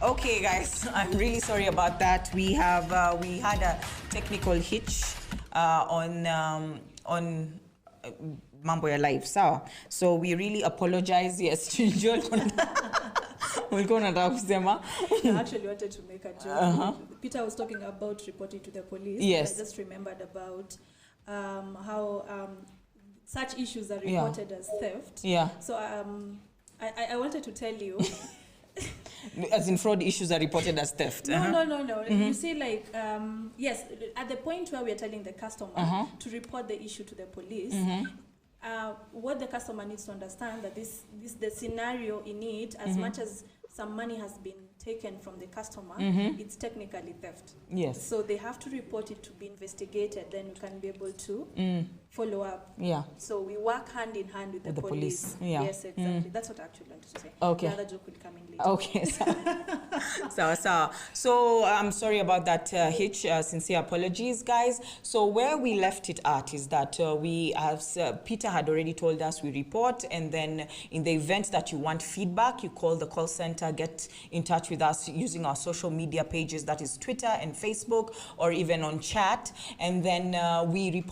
Okay, guys, I'm really sorry about that. We had a technical hitch on Mambo ya Live, so we really apologize. Yes, Joel. I actually wanted to make a joke. Peter was talking about reporting to the police. Yes. I just remembered about how such issues are reported as theft. Yeah. So I wanted to tell you. As in fraud issues are reported as theft. No. You see, like, yes, at the point where we are telling the customer to report the issue to the police, what the customer needs to understand that the scenario in it, as much as some money has been taken from the customer, it's technically theft. Yes. So they have to report it to be investigated, then we can be able to follow up. Yeah. So we work hand in hand with the police. Yeah. Yes, exactly. That's what I actually wanted to say. Okay. The other joke will come in later. Okay. So I'm sorry about that hitch. Sincere apologies, guys. So where we left it at is that Peter had already told us we report, and then in the event that you want feedback, you call the call center, get in touch with us using our social media pages, that is Twitter and Facebook, or even on chat, and then we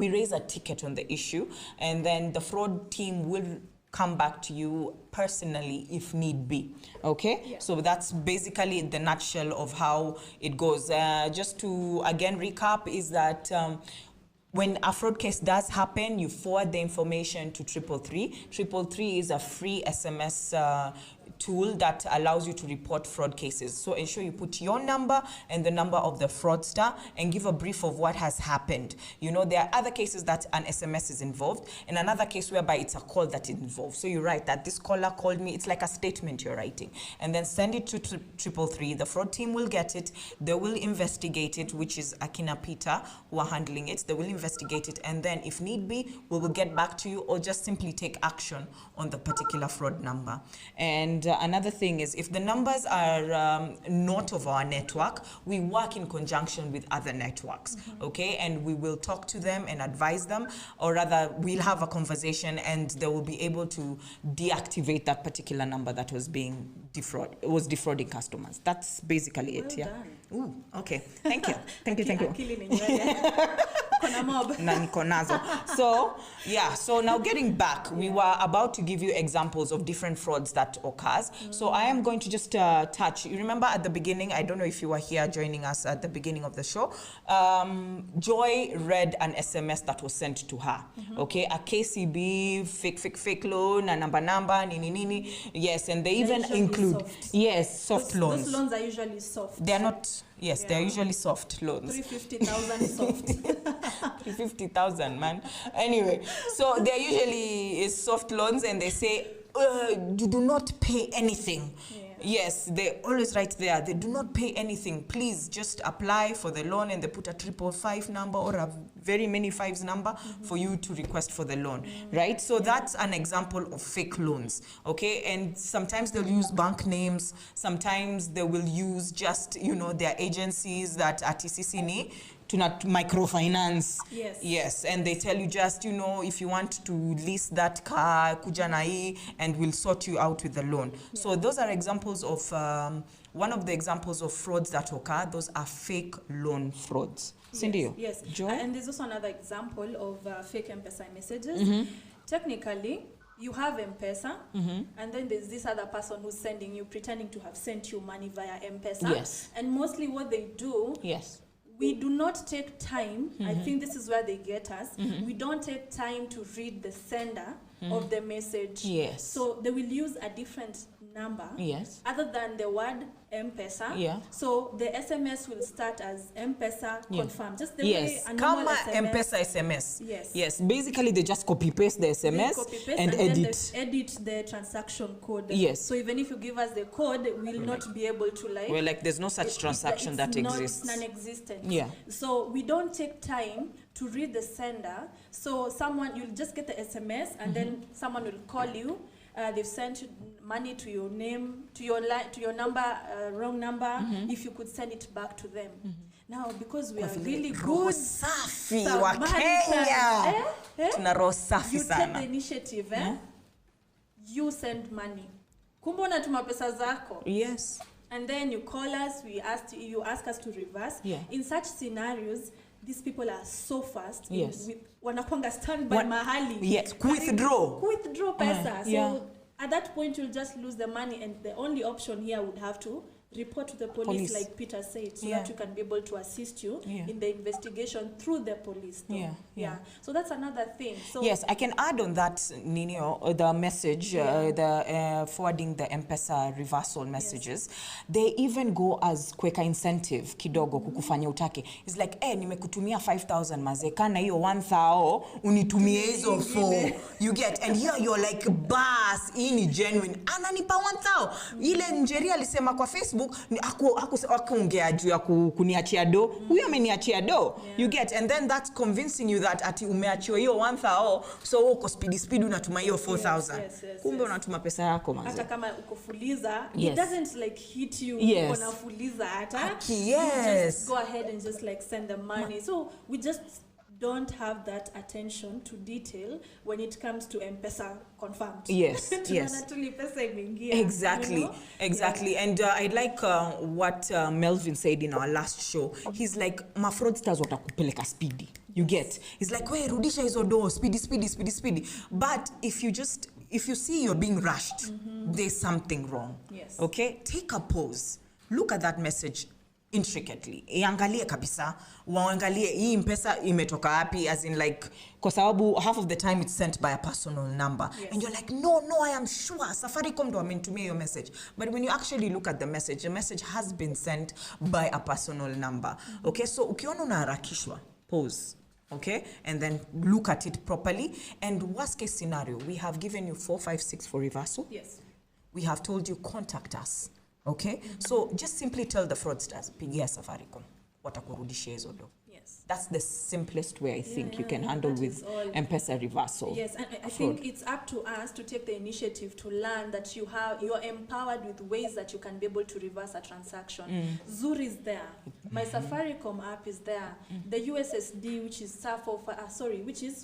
raise a ticket on the issue, and then the fraud team will come back to you personally if need be. Okay? Yeah. So that's basically the nutshell of how it goes. Just to again recap is that when a fraud case does happen, you forward the information to 333. 333 is a free SMS tool that allows you to report fraud cases. So ensure you put your number and the number of the fraudster and give a brief of what has happened. You know, there are other cases that an SMS is involved, and another case whereby it's a call that is involved. So you write that this caller called me. It's like a statement you're writing, and then send it to 333. The fraud team will get it. They will investigate it, which is Akina Peter who are handling it. They will investigate it, and then if need be, we will get back to you or just simply take action on the particular fraud number. And another thing is, if the numbers are not of our network, we work in conjunction with other networks, okay? And we will talk to them and advise them, or rather we'll have a conversation and they will be able to deactivate that particular number that was being defrauding customers. That's basically it. Well done. Ooh, okay. Thank you. Thank you. So yeah, so now getting back, we were about to give you examples of different frauds that occurs. So I am going to just touch, you remember at the beginning, I don't know if you were here joining us at the beginning of the show, Joy read an SMS that was sent to her, okay, a KCB, fake loan, a number, nini, yes, and they even include, soft loans. Those loans are usually soft. They're not, yes, they're usually soft loans. 350,000 soft. 350,000, man. Anyway, so they're usually soft loans, and they say, you do not pay anything. Yeah. Yes, they always write there, they do not pay anything. Please just apply for the loan, and they put a 555 number or a very many fives number for you to request for the loan, right? So that's an example of fake loans, okay? And sometimes they'll use bank names, sometimes they will use just, you know, their agencies that are TCC to not microfinance. Yes, and they tell you just, you know, if you want to lease that car, kuja na hii, and we'll sort you out with the loan. Yeah. So those are examples of, one of the examples of frauds that occur. Those are fake loan frauds. Cindy? Yes. Joe? And there's also another example of fake M-Pesa messages. Technically, you have M-Pesa, and then there's this other person who's sending you, pretending to have sent you money via M-Pesa. Yes. And mostly what they do, we do not take time, I think this is where they get us, we don't take time to read the sender of the message. Yes. So they will use a different number other than the word M-Pesa. So the SMS will start as M-Pesa confirm. Just the way a normal SMS. M-Pesa SMS. Yes. Basically, they just copy-paste the SMS and edit. Edit the transaction code. Yes. So even if you give us the code, we'll not be able to like... Well, like there's no such transaction that exists. It's non-existent. Yeah. So we don't take time to read the sender. So you'll just get the SMS, and then someone will call you. They've sent money to your name, to your number, wrong number. If you could send it back to them. Now, because we are really good, safi wa Kenya, you take the initiative, you send money. Kumbe unatuma pesa zako. Yes. and then you call us, you ask us to reverse. In such scenarios, these people are so fast. Wanakwanga standby mahali. Yes, withdraw pesa. So at that point, you'll just lose the money, and the only option here would have to report to the police, like Peter said, so that we can be able to assist you in the investigation through the police. So that's another thing. So yes, I can add on that, Nino, the message, the forwarding the M-Pesa reversal messages. They even go as quicker incentive kidogo kukufanya utake. It's like, nimekutumia 5,000 maze, kana hiyo 1,000 unitumie hizo 4. You get, and here you're like, bas, ini genuine. Ananipa 1,000. Ile Njeri alisema kwa Facebook, akuongea juu ya kuniachia do, huyo ameniachia do. You get, and then that's convincing you that ati umeachiwa hiyo 1,000, so uko speedy unatuma hiyo 4,000. Kumbe unatuma pesa yako maze. Hata kama uko fuliza, it doesn't like hit you on fuliza hata. You just go ahead and just like send the money. So we just don't have that attention to detail when it comes to M-Pesa confirmed. Yes. Exactly. You know? Exactly. And I'd like what Melvin said in our last show. He's like, ma fraudsters watakupeleka speedy. You get? He's like, we rudisha hizo do, speedy. But if you see you're being rushed, there's something wrong. Yes. Okay? Take a pause. Look at that message intricately. Iangalie kabisa, waangalie hii M-Pesa imetoka wapi, as in like, kwa sababu half of the time it's sent by a personal number. And you're like, no, I am sure Safaricom ndo amenitumia your message. But when you actually look at the message has been sent by a personal number. Okay, so ukiona unaharakishwa, pause. Okay, and then look at it properly. And worst case scenario, we have given you 456 for reversal. Yes. We have told you contact us. Okay, so just simply tell the fraudsters, pigia Safaricom, watakurudishia hizo do. Yes. That's the simplest way I think you can handle with M-Pesa reversal. Yes, and I think it's up to us to take the initiative to learn that you're empowered with ways that you can be able to reverse a transaction. Zuri is there. My Safaricom app is there. The USSD, which is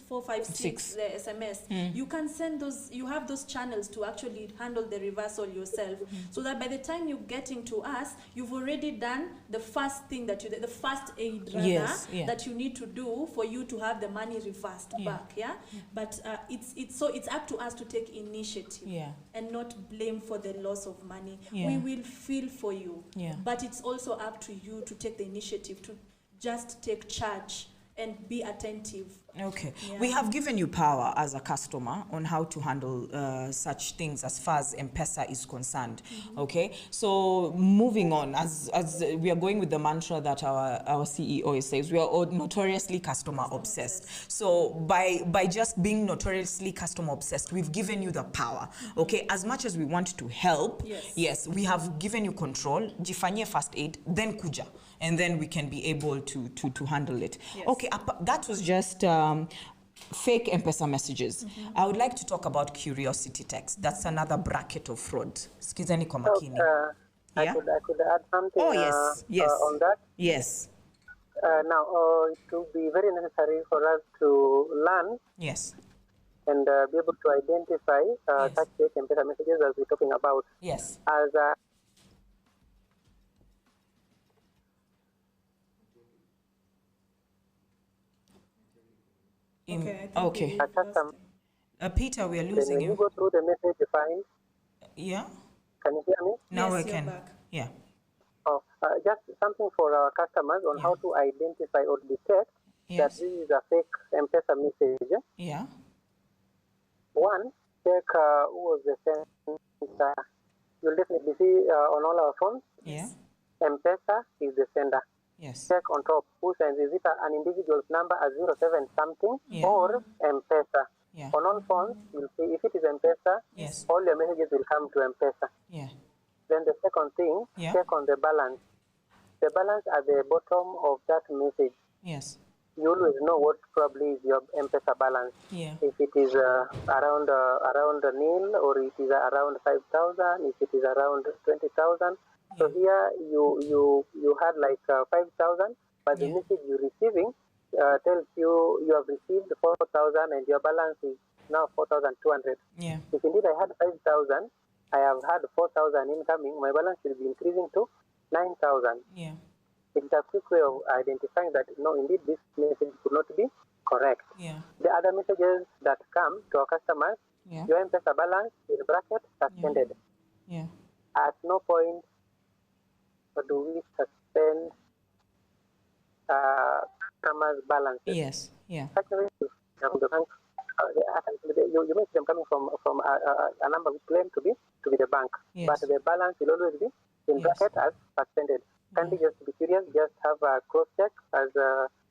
456, the SMS. You can send those. You have those channels to actually handle the reversal yourself, so that by the time you're getting to us, you've already done the first thing that the first aid that you need to do for you to have the money reversed back. But it's up to us to take initiative and not blame for the loss of money. We will feel for you, but it's also up to you to take the initiative to just take charge and be attentive. Okay. We have given you power as a customer on how to handle such things as far as M-Pesa is concerned. Okay. So moving on, as we are going with the mantra that our CEO says, we are notoriously customer obsessed. So by just being notoriously customer obsessed, we've given you the power. Okay. As much as we want to help, yes, we have given you control. Jifanyie first aid, then kuja, and then we can be able to handle it. Okay. That was just fake M-Pesa messages. I would like to talk about curiosity text. That's another bracket of fraud. Skizani kwa makini. I could add something on that. Yes. Now, it will be very necessary for us to learn and be able to identify such fake M-Pesa messages as we're talking about. Yes. As Okay. Peter, we are losing you. When you go through the message you find. Yeah. Can you hear me? Now I can. Yeah. Just something for our customers on how to identify or detect that this is a fake M-Pesa message. Yeah. One, check who was the sender. You'll definitely see on all our phones. Yeah. M-Pesa is the sender. Yes. Check on top who sends. Is it an individual's number as 07 something or M-Pesa? Yeah. On all phones, you'll see if it is M-Pesa, all your messages will come to M-Pesa. Yeah. Then the second thing, check on the balance. The balance at the bottom of that message. Yes. You always know what probably is your M-Pesa balance. Yeah. If it is around nil, or it is around 5,000, if it is around 20,000. So here you had like 5,000, but the message you're receiving tells you have received 4,000 and your balance is now 4,200. Yeah. If indeed I had 5,000 I have had 4,000 incoming, my balance should be increasing to 9,000. Yeah. It's a quick way of identifying that, no, indeed, this message could not be correct. Yeah. The other messages that come to our customers, your M-Pesa balance in bracket suspended. Yeah. At no point do we suspend customers' balances. Yes. Yeah. Actually, the bank, you may see them coming from a number which claim to be the bank, but the balance will always be in bracket as suspended. Kindly just to be curious, just have a cross check, as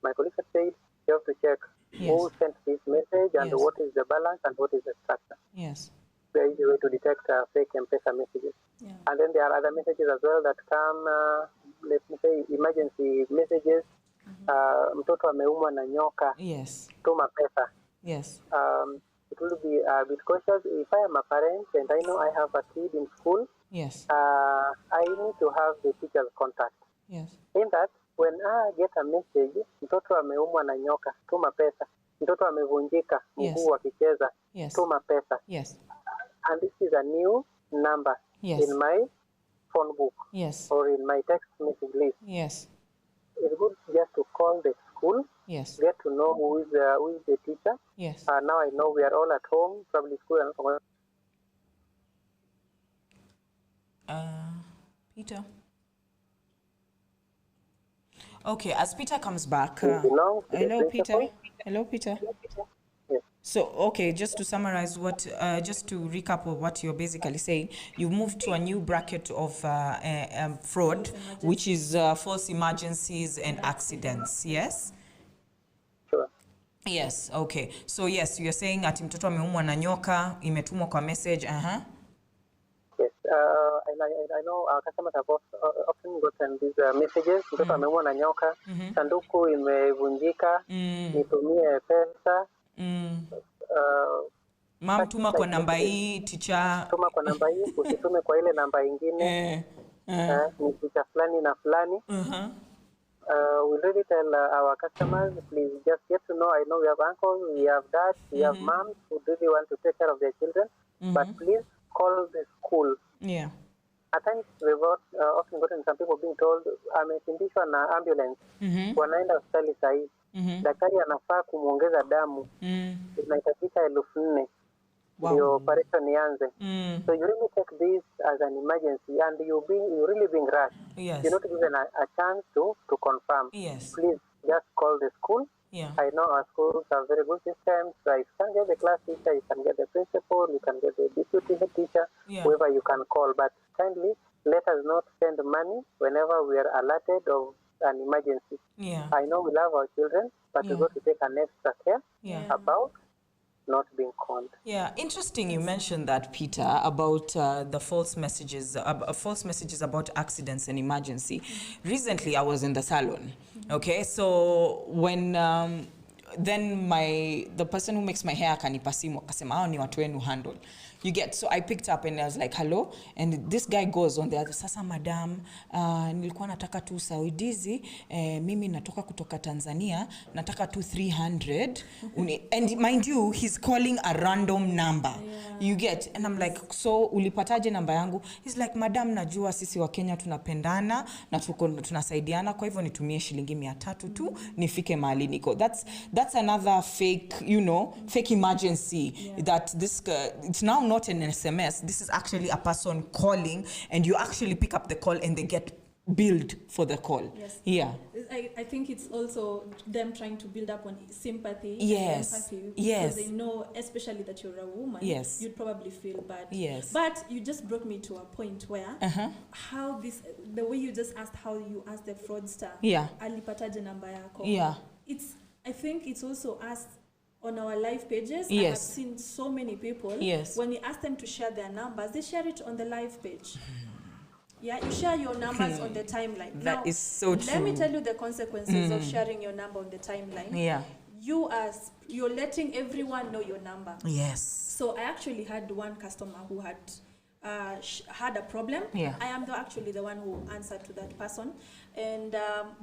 my colleague had said. You have to check who sent this message and what is the balance and what is the structure. Yes. Very easy way to detect fake M-Pesa messages. Yeah. And then there are other messages as well that come, let me say, emergency messages. Mtoto ameumwa na nyoka. Yes. Tuma pesa. Yes. It will be a bit cautious. If I am a parent and I know I have a kid in school, yes, I need to have the teacher's contact. Yes. In that, when I get a message, mtoto ameumwa na nyoka, tuma pesa. Mtoto amevunjika, mguu akicheza, tuma pesa. Yes. And this is a new number in my phone book or in my text message list. Yes. It's good just to call the school, get to know who is the teacher. Yes. Now I know we are all at home, probably school and Peter. Okay, as Peter comes back. Hello, Peter. Hello, Peter. So, okay, just to summarize just to recap of what you're basically saying, you've moved to a new bracket of fraud, which is false emergencies and accidents, yes? Sure. Yes, okay. So, yes, you're saying ati mtoto ameumwa na nyoka, imetumwa kwa message, Yes, I know our customers have often gotten these messages, mtoto ameumwa na nyoka, sanduku imevunjika, nitumie pesa. Mom, tuma kwa namba hii, teacher. Tuma kwa namba hii, usitume kwa ile namba ingine. Ni teacher fulani na fulani. We really tell our customers, please just get to know, I know we have uncles, we have dads, we have moms who really want to take care of their children, but please call the school. Yeah. At times, we've often gotten some people being told, amesindishwa na ambulance, wanaenda hospitali sahihi. Daktari anafaa kumuongeza damu, inahitajika 4,000 ndio operation ianze. So you really take this as an emergency and you really being rushed. Yes. You're not given a chance to confirm. Yes. Please just call the school. Yeah. I know our schools have very good systems. So you can get the class teacher, you can get the principal, you can get the deputy head teacher, whoever you can call. But kindly let us not spend money whenever we are alerted of an emergency. Yeah. I know we love our children, but we got to take an extra care about not being conned. Yeah, interesting you mentioned that, Peter, about the false messages about accidents and emergency. Recently, I was in the salon. Okay, so when then the person who makes my hair akanipa simu akasema hao ni watu wenu handle. You get, so I picked up and I was like, hello, and this guy goes on the other, sasa madam, nilikuwa nataka tu usaidizi, mimi natoka kutoka Tanzania, nataka tu 300, and mind you, he's calling a random number. You get, and I'm like, so ulipataje namba yangu? He's like, madam, najua sisi wa Kenya tunapendana, na tunasaidiana, kwa hivyo nitumie shilingi 300 tu, nifike mahali niko. That's another fake, fake emergency that this, it's now not an SMS. This is actually a person calling, and you actually pick up the call and they get billed for the call. Yes. Yeah. I think it's also them trying to build up on sympathy. Yes. And empathy. Yes. Because they know, especially that you're a woman, yes, you'd probably feel bad. Yes. But you just brought me to a point where the way you just asked how you asked the fraudster. Yeah. Alipataje namba yako. Yeah. I think it's also asked on our live pages. Yes. I have seen so many people. Yes. When you ask them to share their numbers, they share it on the live page. Yeah, you share your numbers on the timeline. That is so true. Let me tell you the consequences of sharing your number on the timeline. Yeah. You're letting everyone know your number. Yes. So I actually had one customer who had had a problem. Yeah. I am actually the one who answered to that person. And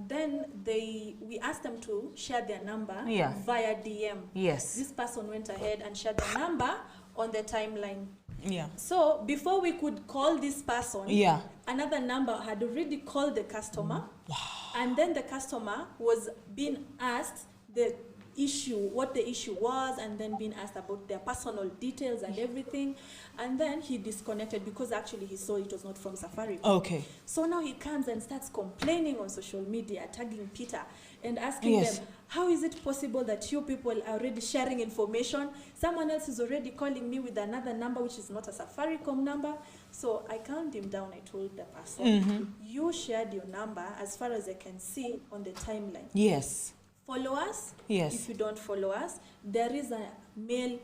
then we asked them to share their number via DM. Yes. This person went ahead and shared their number on the timeline. Yeah. So before we could call this person, another number had already called the customer. Wow. And then the customer was being asked the issue, what the issue was, and then being asked about their personal details and everything. And then he disconnected because actually he saw it was not from Safaricom. Okay. So now he comes and starts complaining on social media, tagging Peter and asking them, how is it possible that you people are already sharing information? Someone else is already calling me with another number which is not a Safaricom number. So I calmed him down. I told the person, you shared your number as far as I can see on the timeline. Yes. Follow us. Yes. If you don't follow us, there is a mail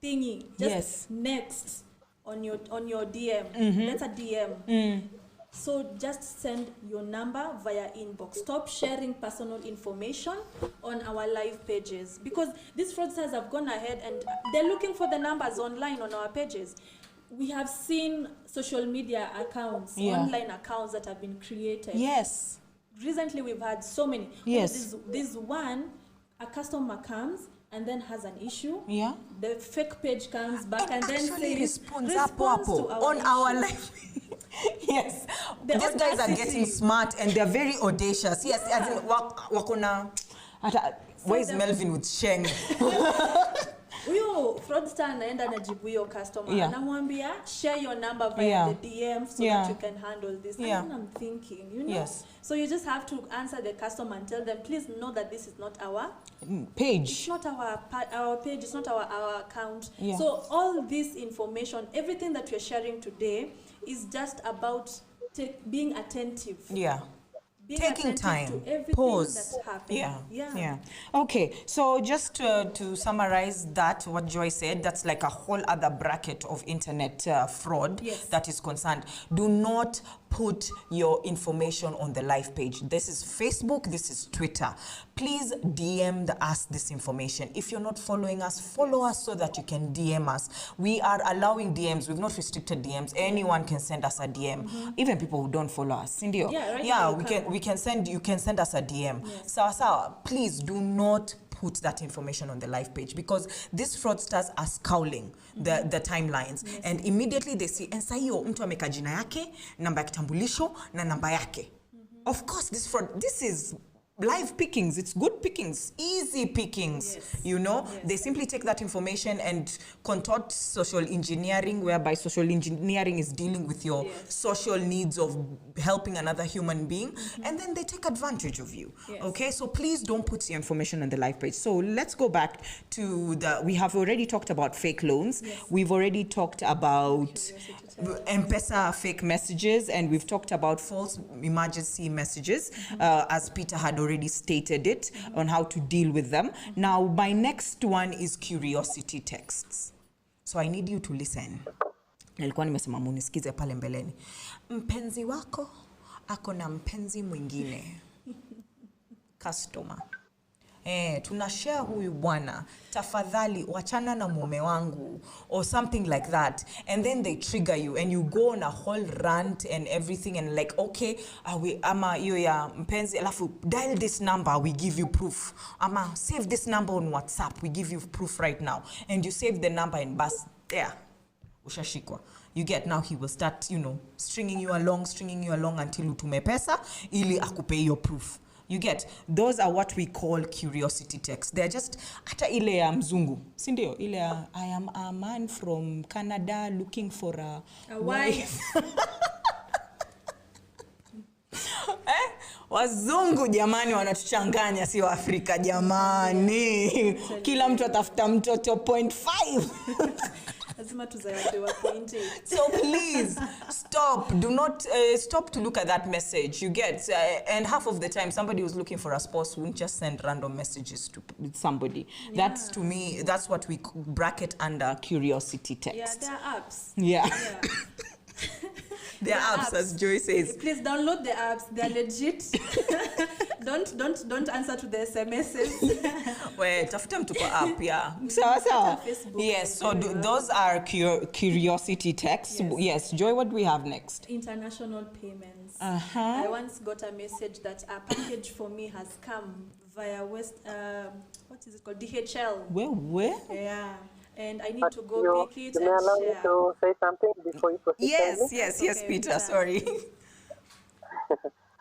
thingy just next on your DM. That's a DM. So just send your number via inbox. Stop sharing personal information on our live pages, because these fraudsters have gone ahead and they're looking for the numbers online on our pages. We have seen social media accounts, online accounts that have been created. Yes. Recently, we've had so many. Yes. This one, a customer comes and then has an issue. Yeah. The fake page comes back and then says, responds to our live. Yes. These guys are getting smart and they're very audacious. Yes, as in wakona. Where is Melvin with Sheng? Huyo fraudster anaenda anajibu hiyo customer. Anamwambia share your number via the DM so that you can handle this. And I'm thinking, you know. Yes. So you just have to answer the customer and tell them, please know that this is not our page. It's not our page, it's not our account. So all this information, everything that we're sharing today is just about being attentive. Taking time, pause. Okay, so just to summarize that, what Joy said, that's like a whole other bracket of internet fraud that is concerned. Do not put your information on the live page. This is Facebook, this is Twitter. Please DM us this information. If you're not following us, follow us so that you can DM us. We are allowing DMs. We've not restricted DMs. Anyone can send us a DM. Even people who don't follow us. Indio? You can send us a DM. Sawa, please do not put that information on the live page, because these fraudsters are scouring the timelines and immediately they see and sayo mtu ameka jina yake, namba ya kitambulisho na namba yake. Of course this is live pickings, it's good pickings, easy pickings, you know. They simply take that information and contort social engineering, whereby social engineering is dealing with your social needs of helping another human being, and then they take advantage of you. Okay, so please don't put your information on the live page. So let's go back to we have already talked about fake loans. We've already talked about M-Pesa fake messages, and we've talked about false emergency messages, as Peter had already stated it on how to deal with them. Now, my next one is curiosity texts. So I need you to listen. Nilikuwa nimesema munisikize pale mbeleni. Mpenzi wako ako na mpenzi mwingine. Customer. Tunashare huyu bwana, tafadhali wachana na mume wangu, or something like that, and then they trigger you and you go on a whole rant and everything, and like, okay, ama hiyo ya mpenzi, alafu dial this number, we give you proof, ama save this number on WhatsApp, we give you proof right now, and you save the number and bus there, ushashikwa. You get, now he will start, you know, stringing you along until utume pesa ili akupe hiyo proof. You get, those are what we call curiosity texts. They're just hata ile ya mzungu, si ndio? Ile ya I am a man from Canada looking for a wife. Wazungu jamani wanatuchanganya, si wa Afrika jamani. Kila mtu atafuta mtoto 0.5. So please stop. Do not stop to look at that message. You get, and half of the time somebody who's looking for a spouse won't just send random messages to somebody. That's, to me, that's what we bracket under curiosity text. There are apps. There are apps, as Joy says. Please download the apps. They're legit. Don't answer to the SMSs. Wait, tafuta mtu kwa app, So. Yes, so those are curiosity texts. Yes, Joy, what do we have next? International payments. I once got a message that a package for me has come via what is it called? DHL. Where? Yeah. and I need to go pick it and share. Allow me to say something before you proceed? Yes, Peter, sorry.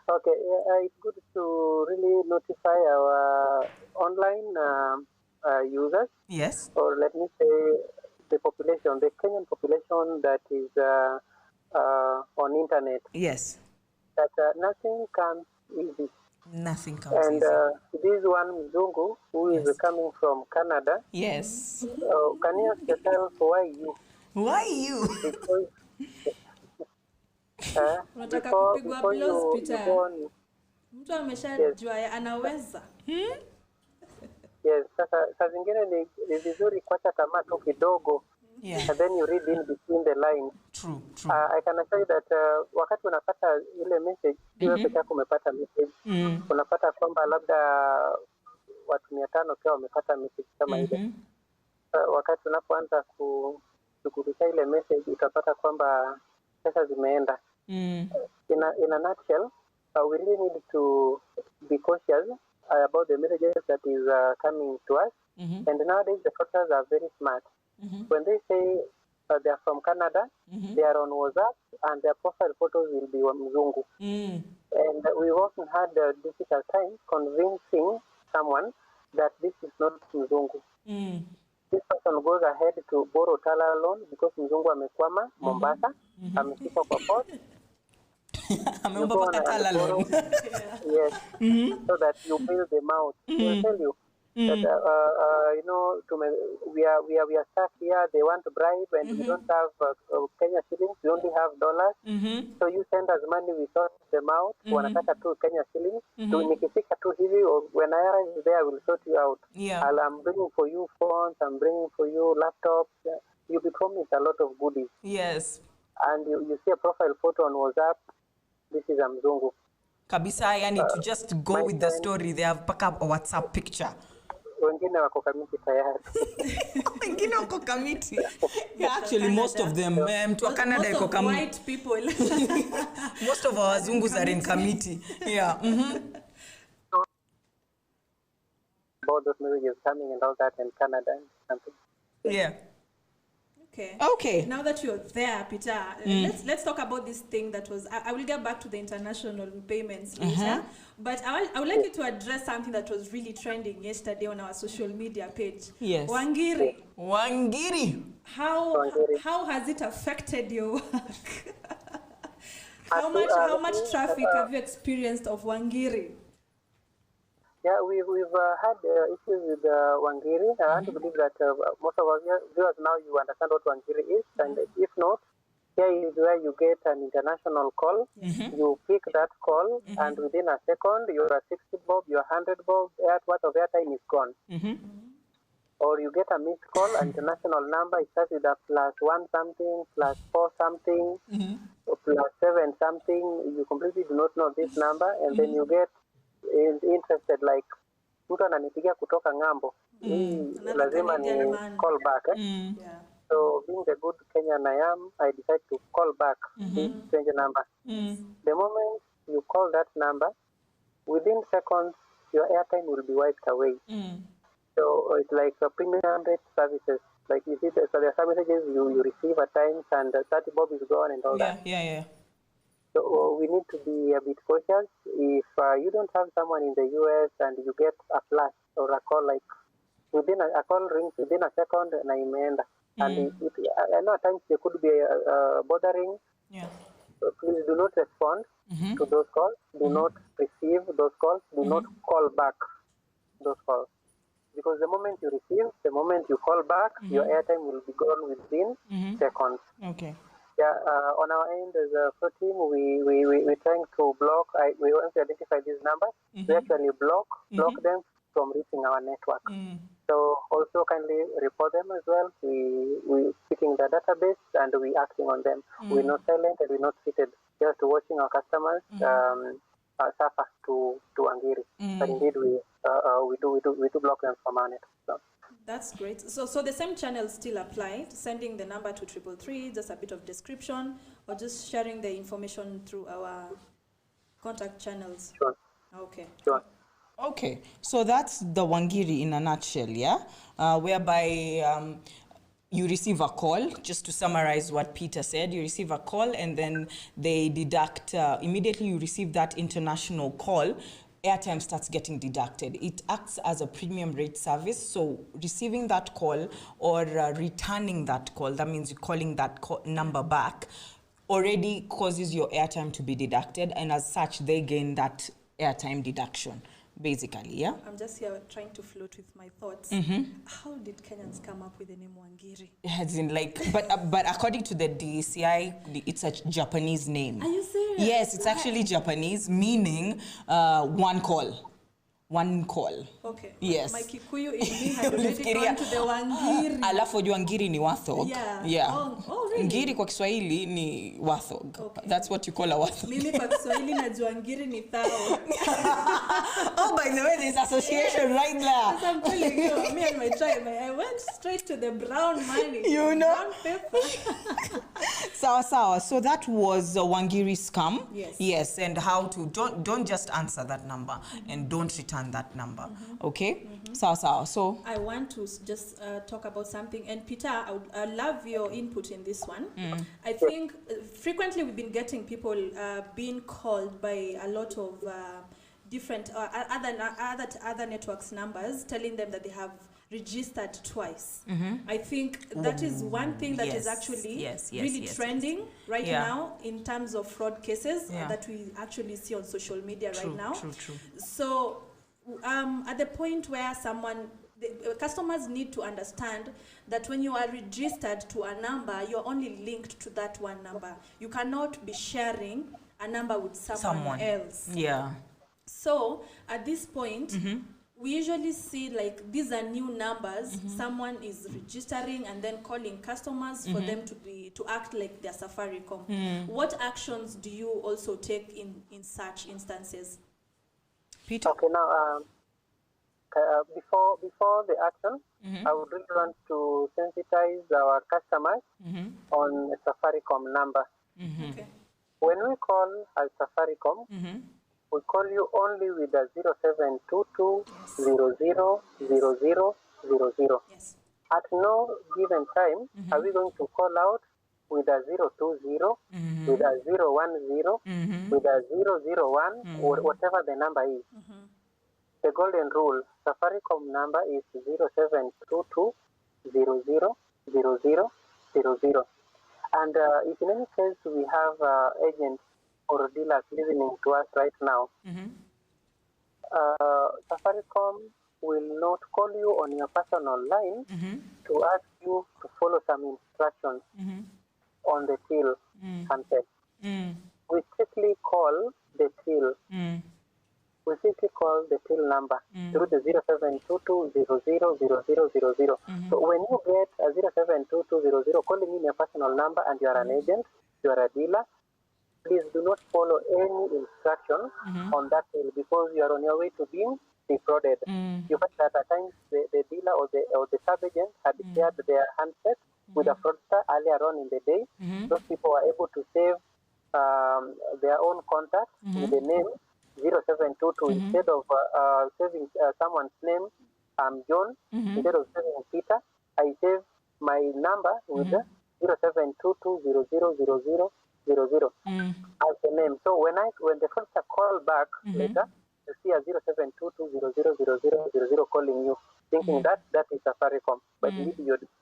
Okay, it's good to really notify our online users. Yes. Or let me say the population, the Kenyan population that is on internet. Yes. That nothing comes easy. Nothing comes easy. And this one Mzungu who is coming from Canada. Yes. Can you ask yourself why you? Why you? Because unataka kupigwa blows Peter. Mtu ameshajua anaweza. Yes, sasa zingine ni vizuri kuacha tamaa tu kidogo. Yeah. And then you read in between the lines. True. I can assure you that wakati unapata ile message, wewe peke yako umepata message. Unapata kwamba labda watu 500 pia wamepata message kama ile. Wakati unapoanza kushughulikia ile message, utapata kwamba pesa zimeenda. In a nutshell, we really need to be cautious about the messages that is coming to us. And nowadays the fraudsters are very smart. When they say they are from Canada, they are on WhatsApp, and their profile photos will be Mzungu. And we've often had a difficult time convincing someone that this is not Mzungu. This person goes ahead to borrow Tala loan because Mzungu amekwama Mombasa, amefika kwa port. Yes, so that you bail them out. They'll tell you that we are stuck here. They want to bribe, and we don't have Kenya shillings. We only have dollars. So you send us money. We sort them out. Wanataka tu Kenya shillings. Nikifika tu hivi, when I arrive there, I will sort you out. I'm bringing for you phones. I'm bringing for you laptops. You'll be promised a lot of goodies. Yes. And you see a profile photo on WhatsApp. This is a Mzungu. Kabisa, yani to just go with the story, they have pack up a WhatsApp picture. Wengine wako kamiti tayari. Wengine wako kamiti. Yeah, actually most of them, mtu wa Canada yuko kamiti. White people. Most of our Zungus are in committee. Yeah. About those messages coming and all that in Canada and something. Yeah. Okay. Now that you're there, Peter, let's talk about this thing that was. I will get back to the international payments later, but I would like you to address something that was really trending yesterday on our social media page. Yes. Wangiri. Wangiri. How has it affected your work? How much traffic have you experienced of Wangiri? Yeah, we've had issues with Wangiri. I want to believe that most of our viewers now you understand what Wangiri is, and if not, here is where you get an international call. You pick that call, and within a second, your 60 bob, your 100 bob, worth of airtime is gone. Or you get a missed call, an international number, it starts with a +1 something, +4 something, or +7 something. You completely do not know this number, and then you get is interested, like mtu ananipigia kutoka ng'ambo, lazima ni call back. So being the good Kenyan I am, I decide to call back this strange number. The moment you call that number, within seconds your airtime will be wiped away. So it's like a premium rate services. Like you see, so there are some messages you receive at times, and 30 bob is gone and all that. Yeah. So we need to be a bit cautious. If you don't have someone in the US and you get a flash or a call, like a call rings within a second, na imeenda. And I know at times they could be bothering. So please do not respond to those calls. Do not receive those calls. Do not call back those calls. Because the moment you receive, the moment you call back, your airtime will be gone within seconds. Okay. Yeah, on our end as a pro team, we're trying to block. We want to identify these numbers. We actually block them from reaching our network. So also kindly report them as well. We picking the database and we acting on them. We're not silent and we're not seated. Just watching our customers suffer to Wangiri. But indeed we do block them from our network. So. That's great. So the same channels still apply, sending the number to 333, just a bit of description, or just sharing the information through our contact channels? Sure. Okay. Sure. Okay, so that's the Wangiri in a nutshell, yeah? Whereby you receive a call. Just to summarize what Peter said, you receive a call and then they deduct, immediately you receive that international call, airtime starts getting deducted. It acts as a premium rate service. So receiving that call or returning that call, that means you're calling that number back, already causes your airtime to be deducted. And as such, they gain that airtime deduction. Basically, yeah? I'm just here trying to float with my thoughts. How did Kenyans come up with the name Wangiri? As in, like, but according to the DCI, it's a Japanese name. Are you serious? Yes, it's actually Japanese, meaning one call. One call. Okay. Yes. My Kikuyu in me had already gone to the Wangiri. Alafu jua ngiri ni wathog. Yeah. Oh, really? Ngiri kwa Kiswahili ni wathog. Okay. That's what you call a wathog. Mimi kwa Kiswahili najua ngiri ni thao. Oh, by the way, there's association right there. As I'm telling you, me and my tribe, I went straight to the brown money. You know? Brown paper. Sawa. So that was Wangiri scam. Yes. Yes, and how to, don't just answer that number and don't return that number. Okay? Sawa. So I want to just talk about something. And Peter, I love your input in this one. I think frequently we've been getting people being called by a lot of different other networks numbers telling them that they have registered twice. I think that is one thing that is actually really trending right now in terms of fraud cases that we actually see on social media right now. True. So at the point where customers need to understand that when you are registered to a number, you're only linked to that one number. You cannot be sharing a number with someone else. Yeah. So at this point, we usually see like these are new numbers. Someone is registering and then calling customers for them to act like they're Safaricom. What actions do you also take in such instances? Peter? Okay, now before the action, I would really want to sensitize our customers on a Safaricom number. Okay. When we call as Safaricom, we call you only with a 0722 000000. Yes. At no given time are we going to call out with a 020, with a 010, with a 001, or whatever the number is. The golden rule, Safaricom number is 0722 000000. And if in any case we have agents or dealers listening to us right now, Safaricom will not call you on your personal line to ask you to follow some instructions on the till handset. We strictly call the till. We simply call the till number through the 0722 000000. So when you get a 072200 calling in your personal number and you are an agent, you are a dealer, please do not follow any instructions on that till because you are on your way to being defrauded. You find that at times the dealer or the sub-agent had shared their handset with a fraudster earlier on in the day. Those people were able to save their own contact with the name 0722 instead of saving someone's name, John, instead of saving Peter, I save my number with 0722000000 as the name. So when the fraudster call back later, you see a 0722000000 calling you, thinking that is Safaricom, but you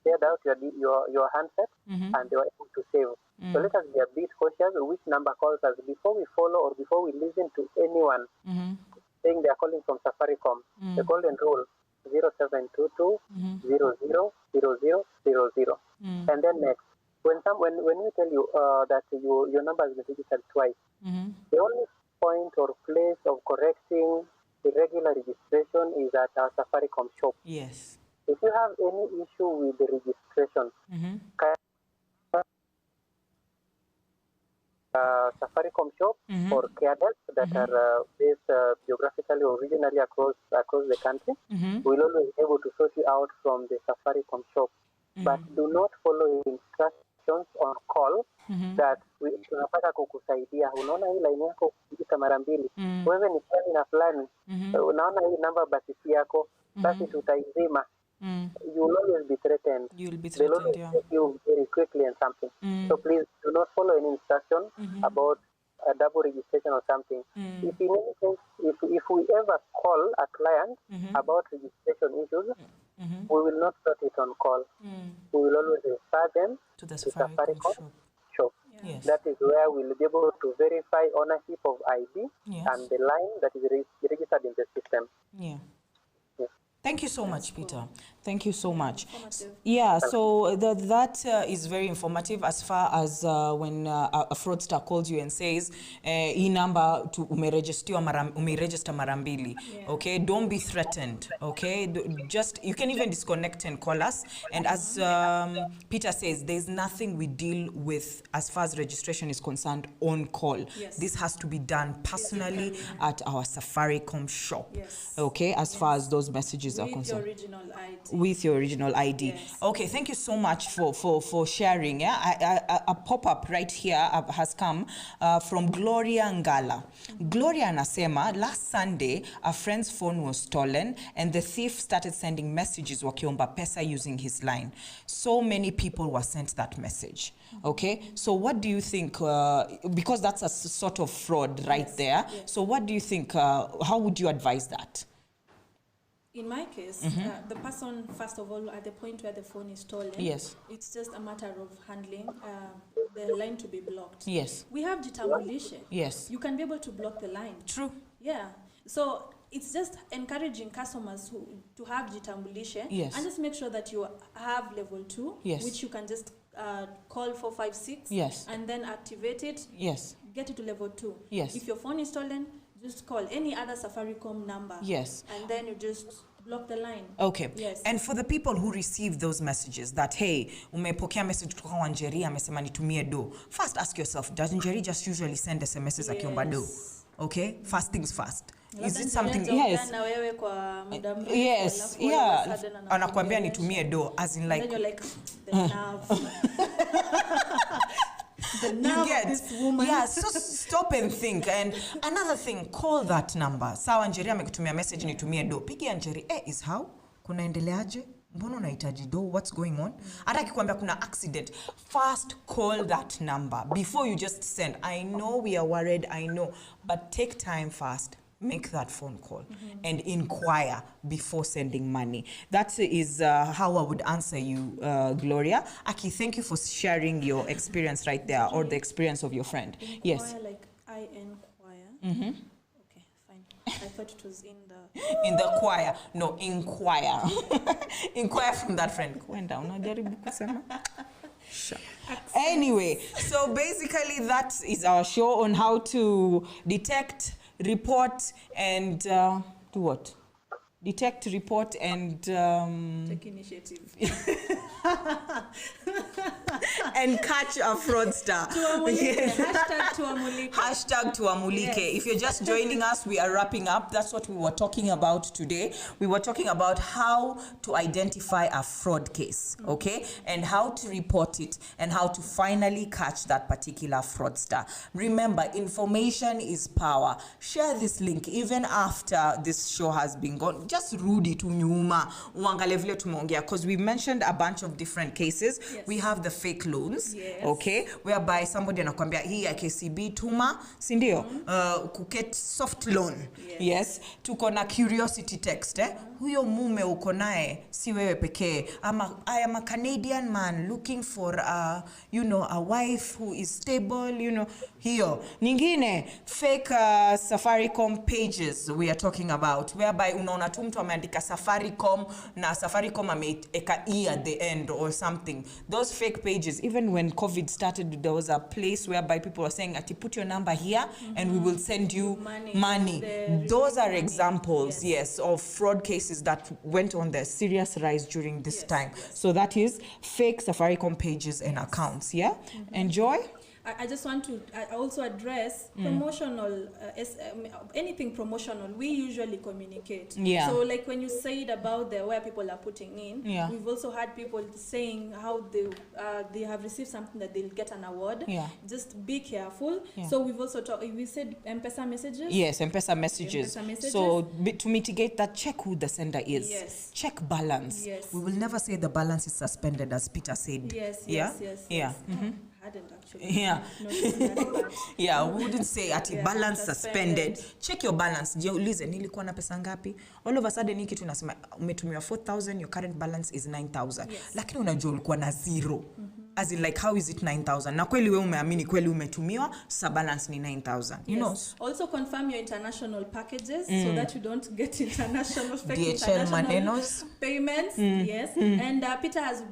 shared out your handset and they were able to save. So let us be a bit cautious which number calls us before we follow or before we listen to anyone saying they are calling from Safaricom. The golden rule, 0722 000000. And then next, when we tell you that your number has been registered twice, the only point or place of correcting irregular registration is at our Safaricom shop. Yes. If you have any issue with the registration, Safaricom shop or care desk that are based geographically or regionally across the country, will always be able to sort you out from the Safaricom shop. But do not follow instructions on call that tunapata kukusaidia. Unaona hii line yako kupita mara mbili, wewe ni fulani na fulani, unaona hii namba basi si yako, basi tutaizima. you will always be threatened. You'll be They'll threatened, always take you very quickly and something. So please do not follow any instruction about a double registration or something. If in any case, if we ever call a client about registration issues, we will not sort it on call. We will always refer them to the Safaricom shop. Yes. That is where we'll be able to verify ownership of ID and the line that is registered in the system. Yeah. Yes. Thank you so much, Peter. Thank you so much. Yeah, so that is very informative as far as when a fraudster calls you and says, "E number to umeregister marambili." Okay, don't be threatened. Okay, just you can even disconnect and call us. And as Peter says, there's nothing we deal with as far as registration is concerned on call. Yes. This has to be done personally at our Safaricom shop. Yes. Okay, as far as those messages are concerned. With your original ID. Yes. Okay, thank you so much for sharing. Yeah, a pop-up right here has come from Gloria Ngala. Gloria anasema, last Sunday, a friend's phone was stolen and the thief started sending messages wakiomba pesa using his line. So many people were sent that message. Okay, so what do you think, because that's a sort of fraud right there. Yes. So what do you think, how would you advise that? In my case, the person, first of all, at the point where the phone is stolen, it's just a matter of handling the line to be blocked. Yes. We have jitambulishe. Yes. You can be able to block the line. True. Yeah. So it's just encouraging customers to have jitambulishe. Yes. And just make sure that you have level 2, which you can just call 456. Yes. And then activate it. Yes. Get it to level 2. Yes. If your phone is stolen, just call any other Safaricom number. Yes. And then you just block the line. Okay. Yes. And for the people who receive those messages that, hey, umepokea message kutoka kwa Njeri amesema nitumie do. First ask yourself, does Njeri just usually send SMSs akiomba do? Okay? First things first. Is it something? Yes. Yes. Yeah. Anakuambia nitumie do, as in like. And then you're like, the nerve. The nerve of this woman. Yeah, so stop and think. And another thing, call that number. Sawa Njeri amekutumia message nitumie do. Pigia Njeri, is how? Kunaendeleaje? Mbona unahitaji do? What's going on? Hata akikwambia kuna accident, first call that number before you just send. I know we are worried, I know, but take time first. Make that phone call and inquire before sending money. That is how I would answer you, Gloria. Aki, thank you for sharing your experience right there, or the experience of your friend. Inquire, yes. Like I inquire. Okay, fine. I thought it was in the... In the choir. No, inquire. Inquire from that friend. Anyway, so basically that is our show on how to detect, report, and do what? Detect, report, and take initiative. and catch a fraudster. Yes. Hashtag tuamulike. Hashtag tuamulike. Yes. If you're just joining us, we are wrapping up. That's what we were talking about today. We were talking about how to identify a fraud case, okay? And how to report it, and how to finally catch that particular fraudster. Remember, information is power. Share this link even after this show has been gone. Just rudi tu nyuma uangalie vile tumeongea, because we mentioned a bunch of different cases. Yes. We have the fake loans, okay, whereby somebody anakuambia hii ya KCB tuma, si ndio? Kuket soft loan. Yes. Tuko na curiosity text, huyo mume uko naye si wewe pekee. I am a Canadian man looking for a wife who is stable, hiyo. Nyingine fake Safaricom pages we are talking about, whereby unaona tu mtu ameandika Safaricom na Safaricom ameeka E at the end or something. Those fake pages, even when COVID started, there was a place whereby people were saying, ati put your number here and we will send you money. Those are examples, yes, of fraud cases that went on the serious rise during this time. Yes. So that is fake Safaricom pages and accounts, yeah? Enjoy? I just want to also address promotional, anything promotional, we usually communicate. Yeah. So like when you said about where people are putting in, we've also had people saying how they have received something that they'll get an award. Yeah. Just be careful. Yeah. So we've also we said M-Pesa messages. Yes, M-Pesa messages. So to mitigate that, check who the sender is. Yes. Check balance. Yes. We will never say the balance is suspended, as Peter said. Yes. Yeah. Hadn't actually. Yeah. Yeah, we wouldn't say at balance suspended. Check your balance. Je, ulize nilikuwa na pesa ngapi? All of a sudden hiki tunasema umetumia 4,000, your current balance is 9,000. Yes. Lakini unajua ulikuwa na zero. As in, like, how is it 9,000? Na kweli wewe umeamini kweli umetumiwa, sa balance ni 9,000. You know? Also confirm your international packages so that you don't get international payments. Yes. And Peter has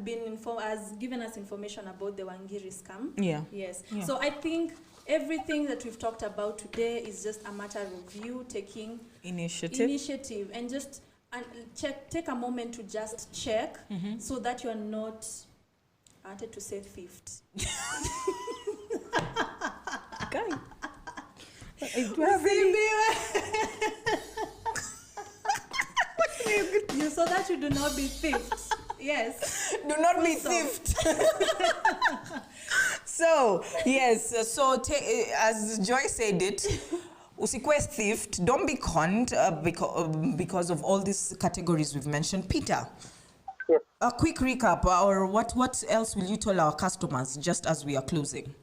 given us information about the Wangiri scam. Yeah. Yes. Yeah. So I think everything that we've talked about today is just a matter of you taking initiative and just take a moment to just check so that you're not, I wanted to say theft. Okay. So that you do not be theft. Yes. Do not be theft. So, yes. So, as Joy said it, usikwe theft. Don't be conned because of all these categories we've mentioned. Peter. Yes. A quick recap, or what else will you tell our customers just as we are closing?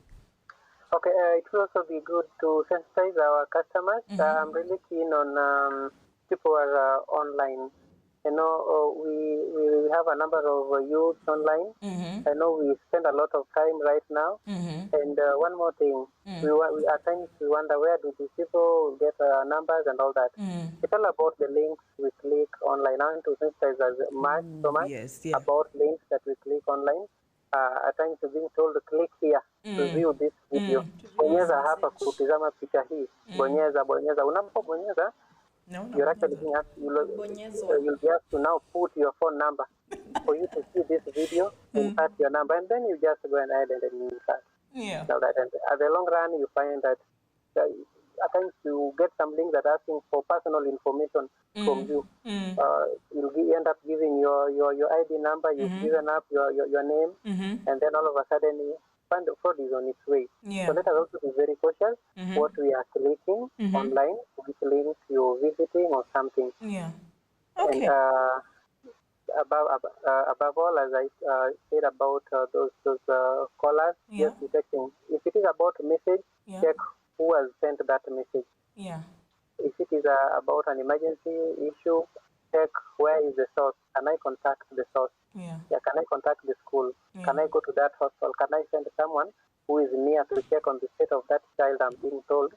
Okay, it will also be good to sensitize our customers. I'm really keen on people who are online. You know, we have a number of youths online. I know we spend a lot of time right now. And one more thing, we at times we wonder where do these people get numbers and all that. It's all about the links we click online. I want to sensitize so much about links that we click online. At times you're being told to click here to view this video. Bonyeza hapa kutizama picha hii. Bonyeza. Unapobonyeza, you're actually being asked, you'll be asked to now put your phone number for you to see this video, insert your number, and then you just go ahead and then you insert. Yeah. So that, and at the long run, you find that at times you get some links that are asking for personal information from you. You'll end up giving your ID number, you've given up your name, and then all of a sudden you find the fraud is on its way. So let us also be very cautious what we are clicking online, which links you're visiting or something. Yeah. Okay. And above all, as I said about those callers, just detecting. If it is about a message, check who has sent that message. Yeah. If it is about an emergency issue, check where is the source. Can I contact the source? Yeah. Can I contact the school? Can I go to that hospital? Can I send someone who is near to check on the state of that child I'm being told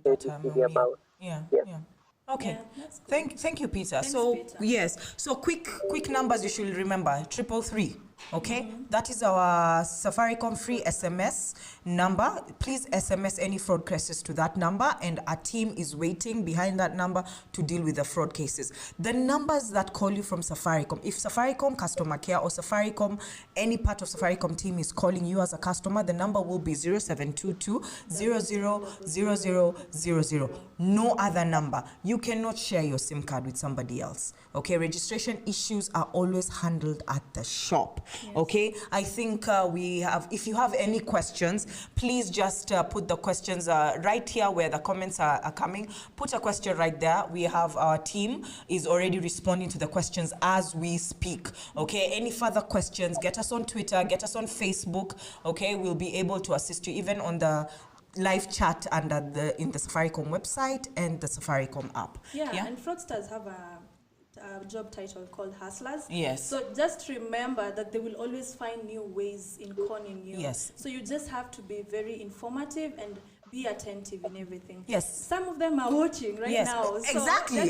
about? Yeah. Yes. Yeah. Okay. Yeah, thank you, Peter. Thanks, Peter. Yes. So quick numbers you should remember. 333. Okay, that is our Safaricom free SMS number. Please SMS any fraud cases to that number, and our team is waiting behind that number to deal with the fraud cases. The numbers that call you from Safaricom, if Safaricom customer care or Safaricom, any part of Safaricom team is calling you as a customer, the number will be 0722 000000. No other number. You cannot share your SIM card with somebody else. Okay, registration issues are always handled at the shop. Yes. Okay, I think if you have any questions, please just put the questions right here where the comments are coming. Put a question right there. We have our team is already responding to the questions as we speak. Okay, any further questions, get us on Twitter, get us on Facebook. Okay, we'll be able to assist you even on the live chat under in the Safaricom website and the Safaricom app. Yeah, and fraudsters have a job title called hustlers. Yes. So just remember that they will always find new ways in conning you. Yes. So you just have to be very informative and be attentive in everything. Yes. Some of them are watching right now. So exactly.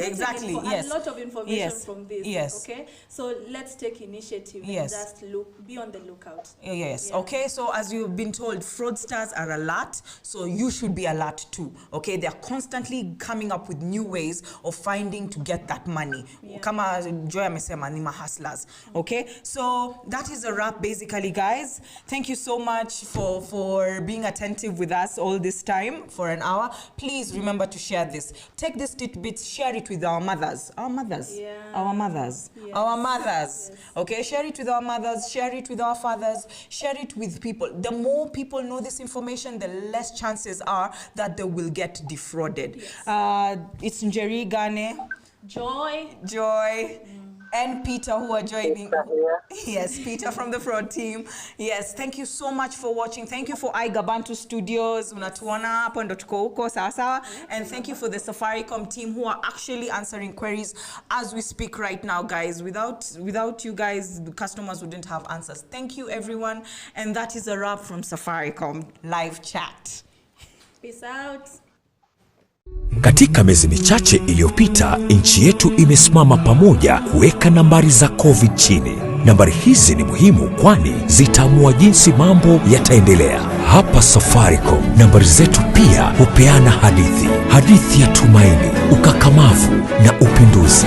A lot of information from this. Yes. Okay. So let's take initiative and just be on the lookout. Yes. Yeah. Okay. So as you've been told, fraudsters are alert. So you should be alert too. Okay. They are constantly coming up with new ways of finding to get that money. Kama Joy amesema ni hustlers. Okay. So that is a wrap basically, guys. Thank you so much for being attentive with us all this time for an hour. Please remember to share this. Take this tidbit, share it with our mothers. Our mothers. Yeah. Our mothers. Yes. Our mothers. Yes. Okay, share it with our mothers, share it with our fathers, share it with people. The more people know this information, the less chances are that they will get defrauded. Yes. It's Njeri, Gane, Joy. And Peter, who are joining. Yes, Peter from the fraud team. Yes, thank you so much for watching. Thank you for iGabantu Studios, unatuona hapo ndo tuko huko sawa. And thank you for the Safaricom team who are actually answering queries as we speak right now, guys. Without you guys, the customers wouldn't have answers. Thank you, everyone. And that is a wrap from Safaricom Live Chat. Peace out. Katika miezi michache iliyopita, nchi yetu imesimama pamoja kuweka nambari za COVID chini. Nambari hizi ni muhimu kwani zitaamua jinsi mambo yataendelea. Hapa Safaricom, nambari zetu pia hupeana hadithi ya tumaini, ukakamavu na upinduzi.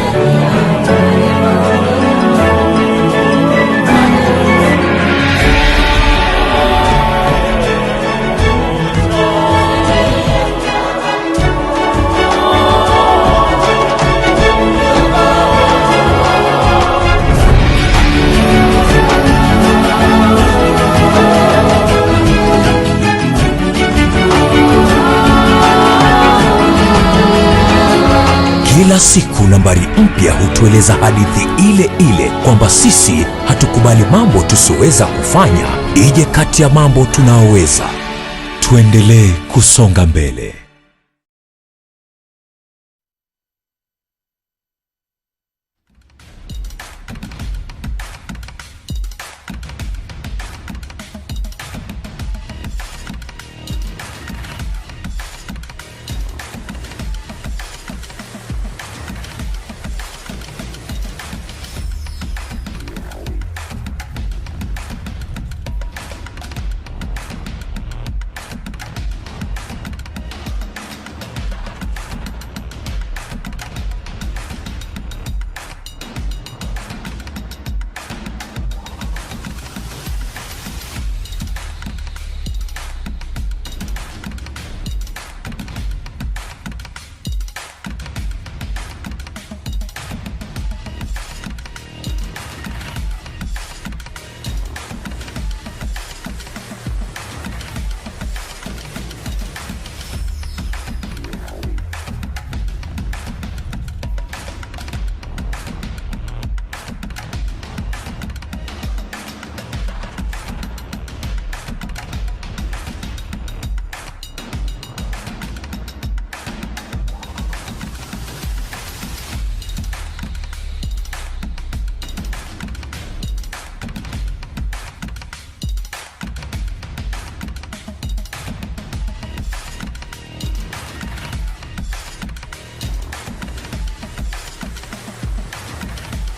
Kila siku nambari mpya hutueleza hadithi ile kwamba sisi hatukubali mambo tusiyoweza kufanya ije kati ya mambo tunaoweza. Tuendelee kusonga mbele.